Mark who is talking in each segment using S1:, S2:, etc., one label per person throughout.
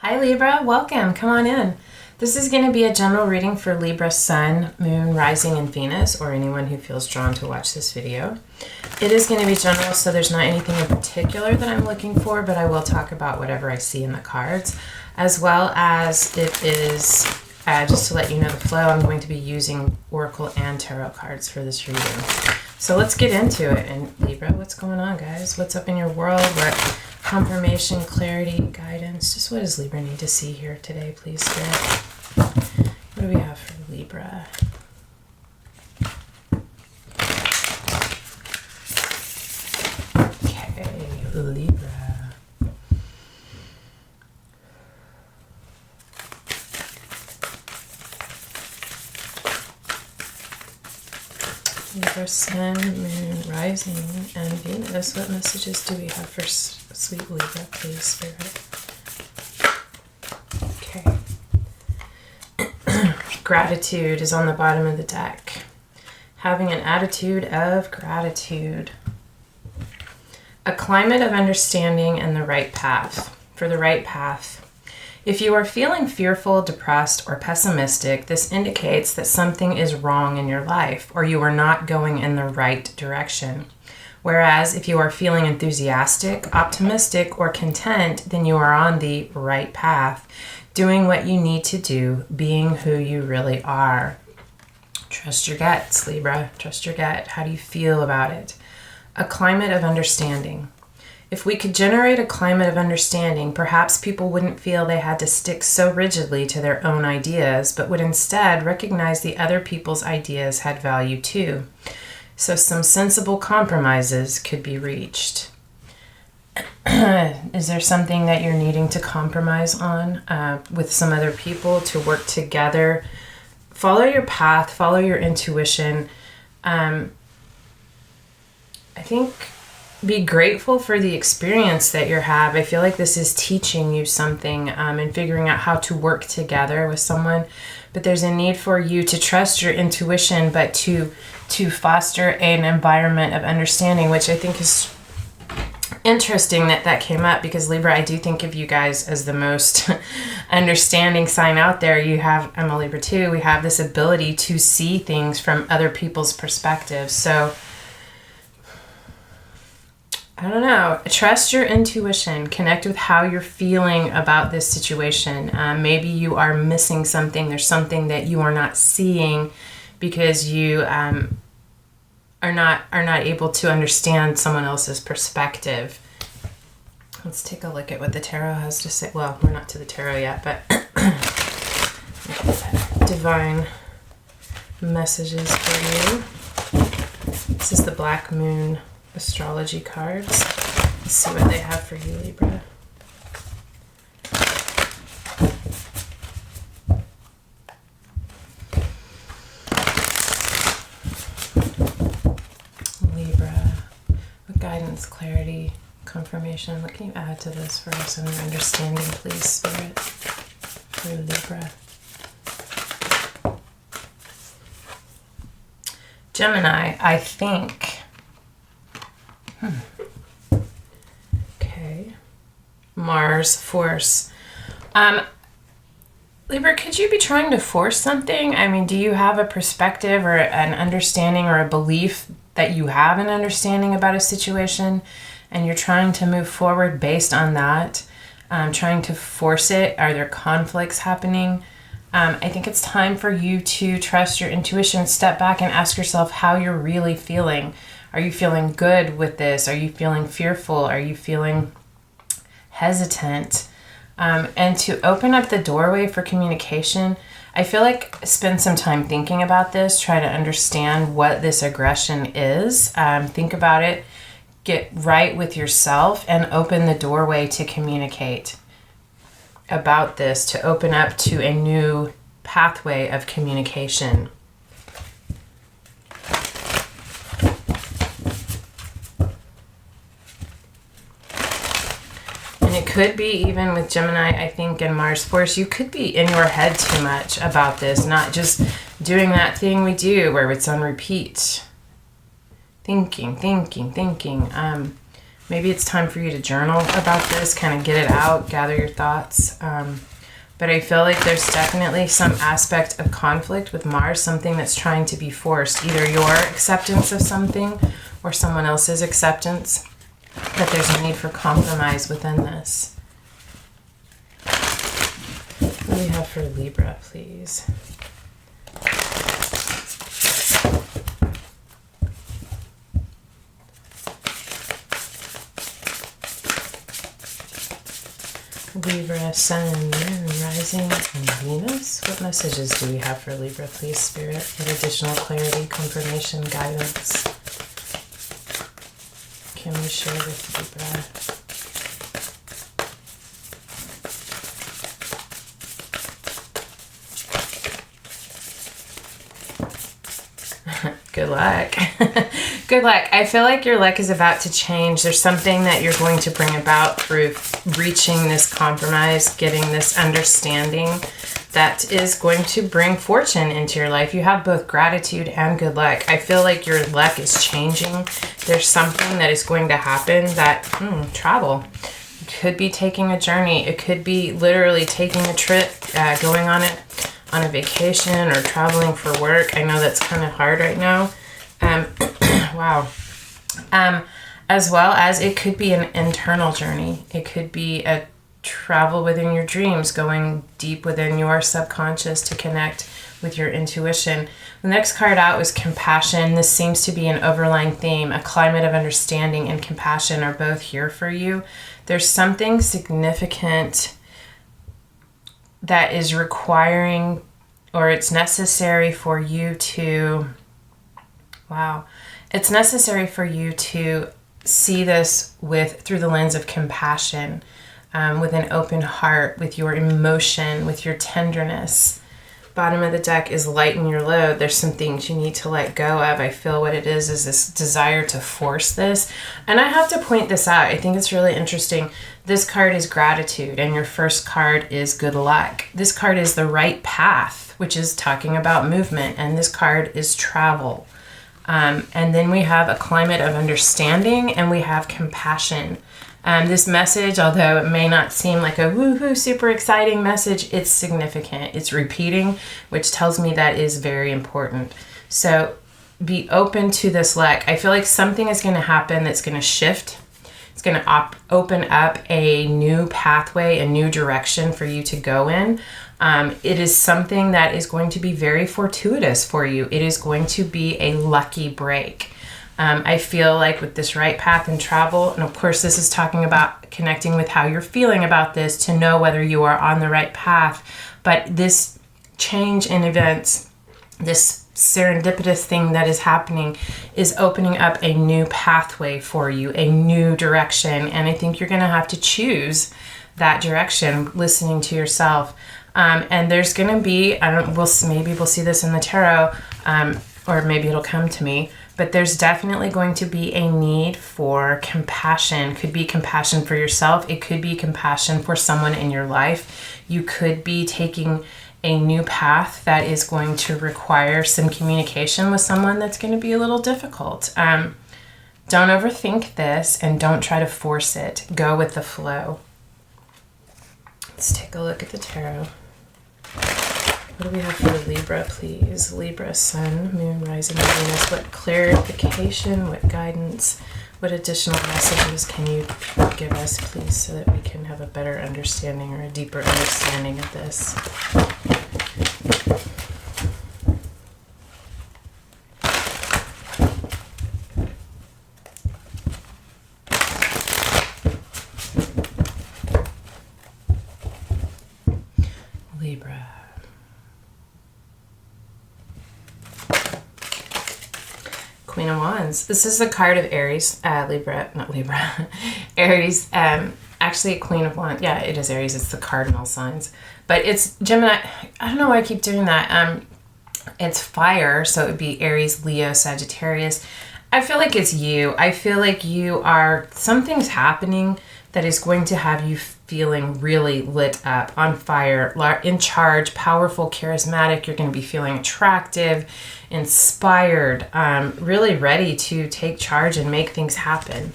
S1: Hi Libra, welcome, come on in. This is going to be a general reading for Libra Sun, Moon, Rising, and Venus, or anyone who feels drawn to watch this video. It is going to be general, so there's not anything in particular that I'm looking for, but I will talk about whatever I see in the cards, as well as it is, just to let you know the flow, I'm going to be using Oracle and Tarot cards for this reading. So let's get into it. And Libra, what's going on, guys? What's up in your world? What confirmation, clarity, guidance? Just what does Libra need to see here today, please, Spirit? What do we have for Libra? Okay, Libra. Libra, Sun, Moon, Rising, and Venus. What messages do we have for sweet Libra, please, Spirit? Okay. Gratitude is on the bottom of the deck. Having an attitude of gratitude. A climate of understanding and the right path. For the right path. If you are feeling fearful, depressed, or pessimistic, this indicates that something is wrong in your life or you are not going in the right direction. Whereas if you are feeling enthusiastic, optimistic, or content, then you are on the right path, doing what you need to do, being who you really are. Trust your guts, Libra. Trust your gut. How do you feel about it? A climate of understanding. If we could generate a climate of understanding, perhaps people wouldn't feel they had to stick so rigidly to their own ideas, but would instead recognize the other people's ideas had value too. So some sensible compromises could be reached. Is there something that you're needing to compromise on with some other people to work together? Follow your path, follow your intuition. I think be grateful for the experience that you have. I feel like this is teaching you something and figuring out how to work together with someone. But there's a need for you to trust your intuition, but to foster an environment of understanding, which I think is interesting that came up because Libra, I do think of you guys as the most understanding sign out there. You have, I'm a Libra too, we have this ability to see things from other people's perspectives. So I don't know. Trust your intuition. Connect with how you're feeling about this situation. Maybe you are missing something. There's something that you are not seeing because you are not able to understand someone else's perspective. Let's take a look at what the tarot has to say. Well, we're not to the tarot yet, but divine messages for you. This is the Black Moon astrology cards. Let's see what they have for you, Libra. Libra, what guidance, clarity, confirmation, what can you add to this for us and understanding, please, Spirit, for Libra? Gemini, I think. Okay. Mars, force. Libra, could you be trying to force something? I mean, do you have a perspective or an understanding or a belief that you have an understanding about a situation and you're trying to move forward based on that? Trying to force it? Are there conflicts happening? I think it's time for you to trust your intuition, step back and ask yourself how you're really feeling. Are you feeling good with this? Are you feeling fearful? Are you feeling hesitant? And to open up the doorway for communication, I feel like spend some time thinking about this, try to understand what this aggression is. Think about it, get right with yourself, and open the doorway to communicate about this, to open up to a new pathway of communication. And it could be even with Gemini, I think, and Mars Force, you could be in your head too much about this, not just doing that thing we do where it's on repeat. Thinking. Maybe it's time for you to journal about this, kind of get it out, gather your thoughts. But I feel like there's definitely some aspect of conflict with Mars, something that's trying to be forced, either your acceptance of something or someone else's acceptance, that there's a need for compromise within this. What do we have for Libra, please? Libra, Sun, Moon, Rising, and Venus. What messages do we have for Libra, please, Spirit? What additional clarity, confirmation, guidance can we share with Libra? Good luck. Good luck. I feel like your luck is about to change. There's something that you're going to bring about through reaching this compromise, getting this understanding that is going to bring fortune into your life. You have both gratitude and good luck. I feel like your luck is changing. There's something that is going to happen that, travel. It could be taking a journey. It could be literally taking a trip, going on it. On a vacation or traveling for work. I know that's kind of hard right now. Wow. As well as it could be an internal journey. It could be a travel within your dreams, going deep within your subconscious to connect with your intuition. The next card out was compassion. This seems to be an overlying theme. A climate of understanding and compassion are both here for you. There's something significant that is requiring, or it's necessary for you to, it's necessary for you to see this through the lens of compassion, with an open heart, with your emotion, with your tenderness. Bottom of the deck is lighten your load. There's some things you need to let go of. I feel what it is this desire to force this. And I have to point this out. I think it's really interesting. This card is gratitude, and your first card is good luck. This card is the right path, which is talking about movement, and this card is travel. And then we have a climate of understanding, and we have compassion. This message, although it may not seem like a woohoo super exciting message, it's significant. It's repeating, which tells me that is very important. So be open to this luck. I feel like something is going to happen that's going to shift. It's going to open up a new pathway, a new direction for you to go in. It is something that is going to be very fortuitous for you. It is going to be a lucky break. I feel like with this right path and travel, and of course this is talking about connecting with how you're feeling about this to know whether you are on the right path, but this change in events, this serendipitous thing that is happening is opening up a new pathway for you, a new direction, and I think you're going to have to choose that direction, listening to yourself. And there's going to be, maybe we'll see this in the tarot, or maybe it'll come to me, but there's definitely going to be a need for compassion. Could be compassion for yourself. It could be compassion for someone in your life. You could be taking a new path that is going to require some communication with someone that's going to be a little difficult. Don't overthink this and don't try to force it. Go with the flow. Let's take a look at the tarot. What do we have for Libra, please? Libra, Sun, Moon, Rising, and Venus. What clarification, what guidance, what additional messages can you give us, please, so that we can have a better understanding or a deeper understanding of this? Libra. Queen of Wands. This is the card of Aries, Aries. Actually, a Queen of Wands. Yeah, it is Aries. It's the cardinal signs, but it's Gemini. I don't know why I keep doing that. It's fire, so it would be Aries, Leo, Sagittarius. I feel like it's you. I feel like something's happening that is going to have you feeling really lit up, on fire, in charge, powerful, charismatic. You're going to be feeling attractive, inspired, really ready to take charge and make things happen.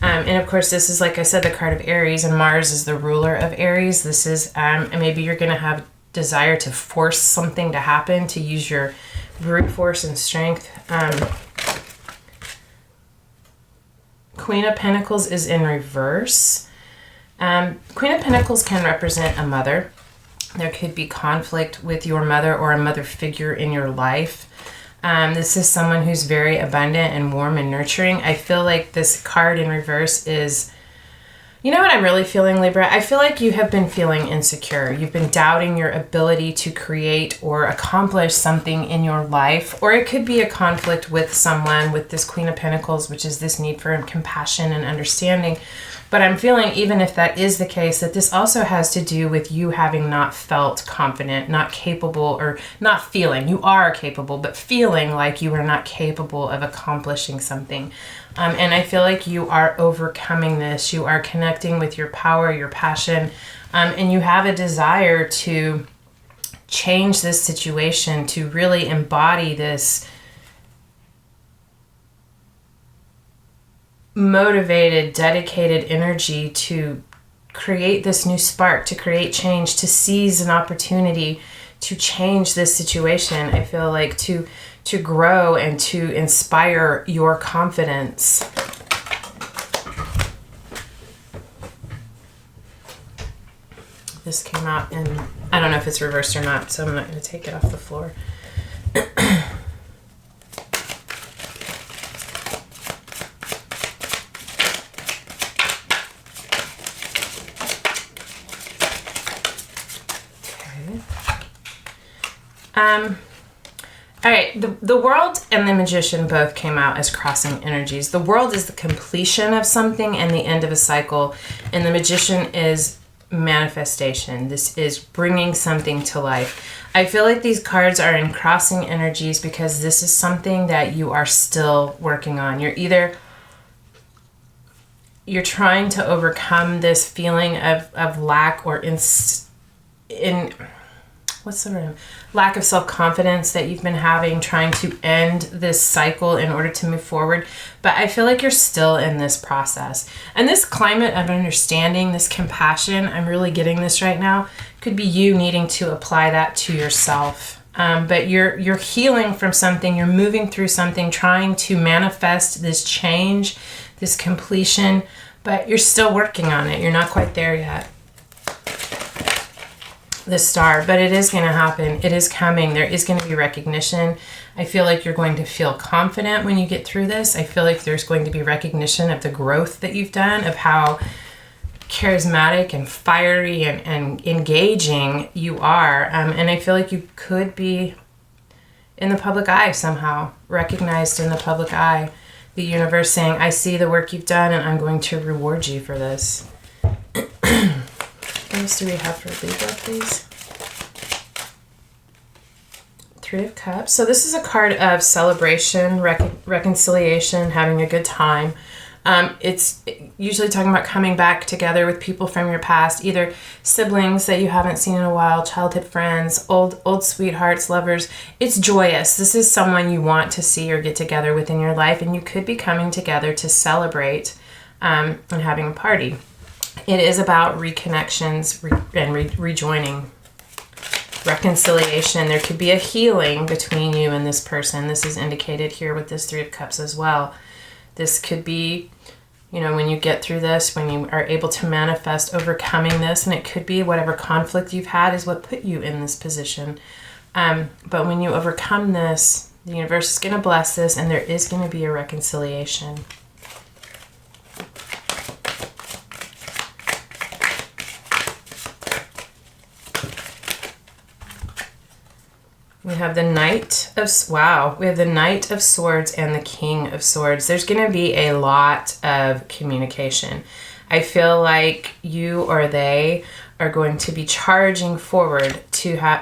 S1: And of course, this is, like I said, the card of Aries, and Mars is the ruler of Aries. This is, maybe you're going to have desire to force something to happen, to use your brute force and strength. Queen of Pentacles is in reverse. Queen of Pentacles can represent a mother. There could be conflict with your mother or a mother figure in your life. This is someone who's very abundant and warm and nurturing. I feel like this card in reverse is, you know what I'm really feeling, Libra? I feel like you have been feeling insecure. You've been doubting your ability to create or accomplish something in your life. Or it could be a conflict with someone with this Queen of Pentacles, which is this need for compassion and understanding. But I'm feeling, even if that is the case, that this also has to do with you having not felt confident, not capable, or not feeling. You are capable, but feeling like you are not capable of accomplishing something. And I feel like you are overcoming this. You are connecting with your power, your passion, and you have a desire to change this situation, to really embody this motivated, dedicated energy to create this new spark, to create change, to seize an opportunity to change this situation. I feel like to grow and to inspire your confidence. This came out in, I don't know if it's reversed or not, so I'm not going to take it off the floor. All right, the World and the Magician both came out as crossing energies. The World is the completion of something and the end of a cycle, and the Magician is manifestation. This is bringing something to life. I feel like these cards are in crossing energies because this is something that you are still working on. You're trying to overcome this feeling of lack or lack of self-confidence that you've been having, trying to end this cycle in order to move forward. But I feel like you're still in this process. And this climate of understanding, this compassion, I'm really getting this right now, could be you needing to apply that to yourself. But you're healing from something, you're moving through something, trying to manifest this change, this completion, but you're still working on it. You're not quite there yet. The Star, but it is going to happen. It is coming. There is going to be recognition. I feel like you're going to feel confident when you get through this. I feel like there's going to be recognition of the growth that you've done, of how charismatic and fiery and engaging you are. And I feel like you could be in the public eye somehow, recognized in the public eye. The universe saying, I see the work you've done and I'm going to reward you for this. What else do we have for Libra, please? Three of Cups. So this is a card of celebration, reconciliation, having a good time. It's usually talking about coming back together with people from your past, either siblings that you haven't seen in a while, childhood friends, old sweethearts, lovers. It's joyous. This is someone you want to see or get together with in your life, and you could be coming together to celebrate and having a party. It is about reconnections and rejoining, reconciliation. There could be a healing between you and this person. This is indicated here with this Three of Cups as well. This could be, when you get through this, when you are able to manifest overcoming this, and it could be whatever conflict you've had is what put you in this position. But when you overcome this, the universe is going to bless this, and there is going to be a reconciliation. We have the Knight of Swords and the King of Swords. There's going to be a lot of communication. I feel like you or they are going to be charging forward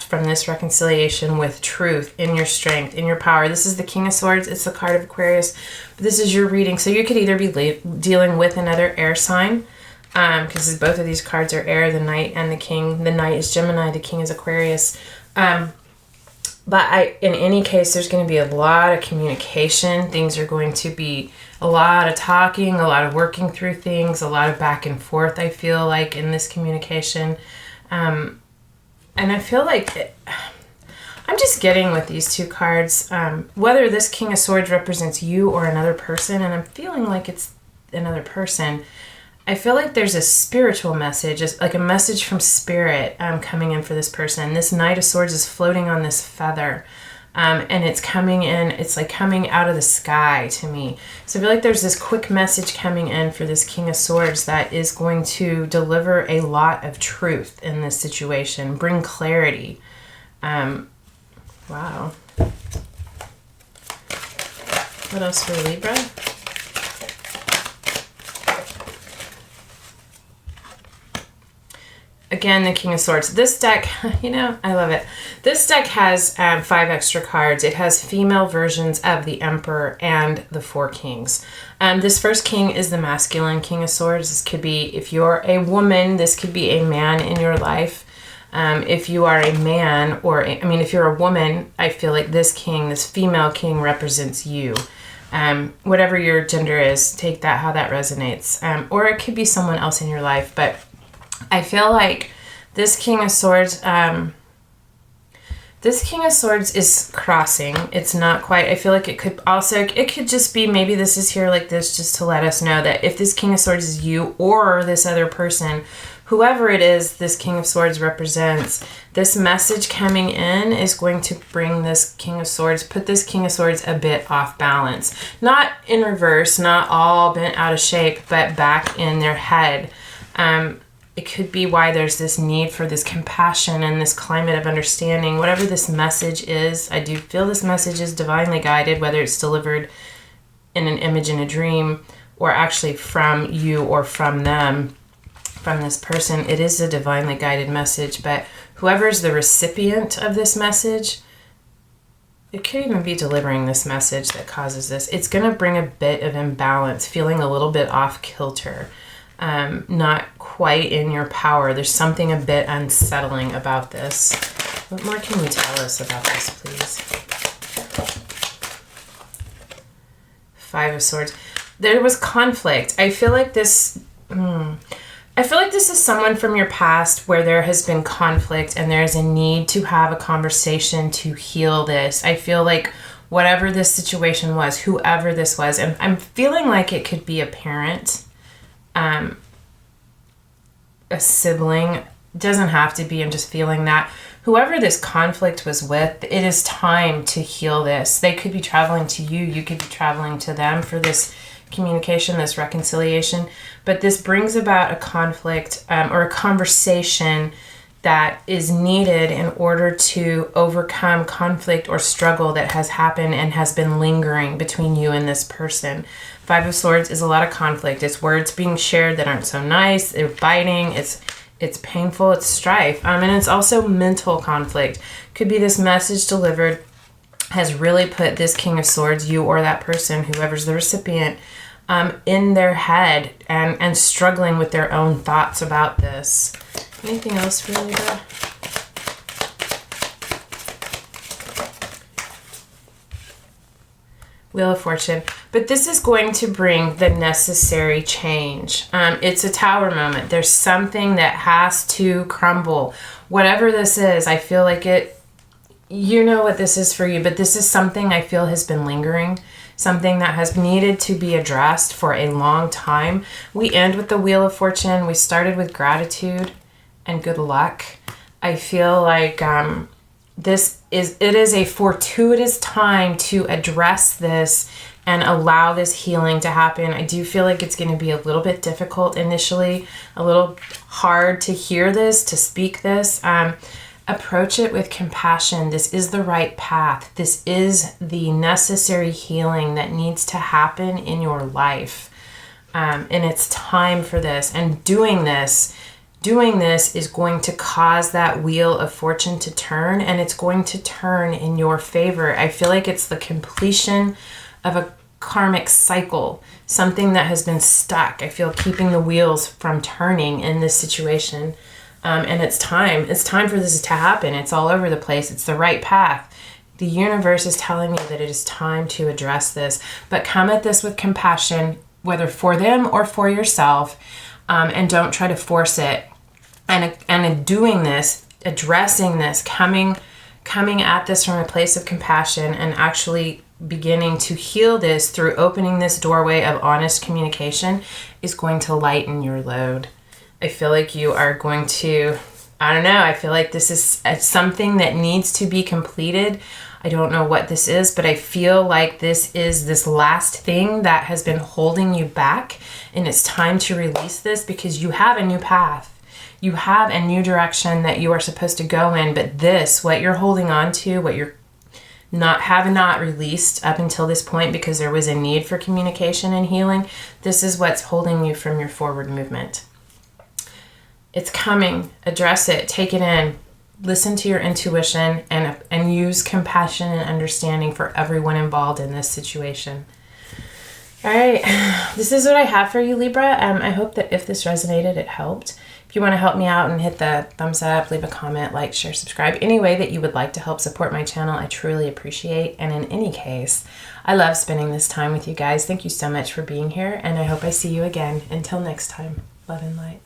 S1: from this reconciliation with truth, in your strength, in your power. This is the King of Swords. It's the card of Aquarius. But this is your reading. So you could either be dealing with another air sign, because both of these cards are air, the Knight and the King. The Knight is Gemini, the King is Aquarius. But in any case, there's going to be a lot of communication. Things are going to be a lot of talking, a lot of working through things, a lot of back and forth, I feel like, in this communication. And I feel like I'm just getting with these two cards, whether this King of Swords represents you or another person, and I'm feeling like it's another person. I feel like there's a spiritual message, like a message from spirit coming in for this person. This Knight of Swords is floating on this feather, and it's coming in. It's like coming out of the sky to me. So I feel like there's this quick message coming in for this King of Swords that is going to deliver a lot of truth in this situation, bring clarity. Wow. What else for Libra? Again, the King of Swords. This deck, I love it. This deck has 5 extra cards. It has female versions of the Emperor and the 4 Kings. This first king is the masculine King of Swords. This could be, if you're a woman, this could be a man in your life. If you are a man, if you're a woman, I feel like this female king represents you. Whatever your gender is, take that how that resonates. Or it could be someone else in your life, but I feel like this King of Swords, is crossing. It's not quite, I feel like it could just be, maybe this is here like this just to let us know that if this King of Swords is you or this other person, whoever it is this King of Swords represents, this message coming in is going to bring this King of Swords, put this King of Swords a bit off balance. Not in reverse, not all bent out of shape, but back in their head. It could be why there's this need for this compassion and this climate of understanding. Whatever this message is, I do feel this message is divinely guided, whether it's delivered in an image in a dream or actually from you or from them, from this person. It is a divinely guided message, but whoever's the recipient of this message, it could even be delivering this message that causes this. It's going to bring a bit of imbalance, feeling a little bit off kilter. Not quite in your power. There's something a bit unsettling about this. What more can you tell us about this, please? 5 of Swords. There was conflict. I feel like this is someone from your past where there has been conflict and there's a need to have a conversation to heal this. I feel like whatever this situation was, whoever this was, and I'm feeling like it could be a parent, a sibling, doesn't have to be. I'm just feeling that whoever this conflict was with, it is time to heal this. They could be traveling to you, you could be traveling to them for this communication, this reconciliation, but this brings about a conflict or a conversation that is needed in order to overcome conflict or struggle that has happened and has been lingering between you and this person. 5 of Swords is a lot of conflict. It's words being shared that aren't so nice. They're biting. It's painful. It's strife. And it's also mental conflict. Could be this message delivered has really put this King of Swords, you or that person, whoever's the recipient, in their head and struggling with their own thoughts about this. Anything else for Libra? Wheel of Fortune. But this is going to bring the necessary change. It's a Tower moment. There's something that has to crumble. Whatever this is, I feel like you know what this is for you, but this is something I feel has been lingering, something that has needed to be addressed for a long time. We end with the Wheel of Fortune. We started with gratitude and good luck. I feel like it is a fortuitous time to address this and allow this healing to happen. I do feel like it's going to be a little bit difficult initially, a little hard to hear this, to speak this. Approach it with compassion. This is the right path. This is the necessary healing that needs to happen in your life. And it's time for this. And doing this is going to cause that Wheel of Fortune to turn, and it's going to turn in your favor. I feel like it's the completion of a karmic cycle, something that has been stuck. I feel keeping the wheels from turning in this situation. And it's time for this to happen. It's all over the place. It's the right path. The universe is telling you that it is time to address this, but come at this with compassion, whether for them or for yourself, and don't try to force it. And in doing this, addressing this, coming at this from a place of compassion and actually beginning to heal this through opening this doorway of honest communication is going to lighten your load. I feel like you are going to, I don't know, I feel like this is something that needs to be completed. I don't know what this is, but I feel like this is this last thing that has been holding you back, and it's time to release this because you have a new path. You have a new direction that you are supposed to go in, but this, what you're holding on to, what you're not released up until this point because there was a need for communication and healing, this is what's holding you from your forward movement. It's coming. Address it. Take it in. Listen to your intuition and use compassion and understanding for everyone involved in this situation. All right. This is what I have for you, Libra. I hope that if this resonated, it helped. If you want to help me out and hit the thumbs up, leave a comment, like, share, subscribe, any way that you would like to help support my channel, I truly appreciate. And in any case, I love spending this time with you guys. Thank you so much for being here, and I hope I see you again. Until next time, love and light.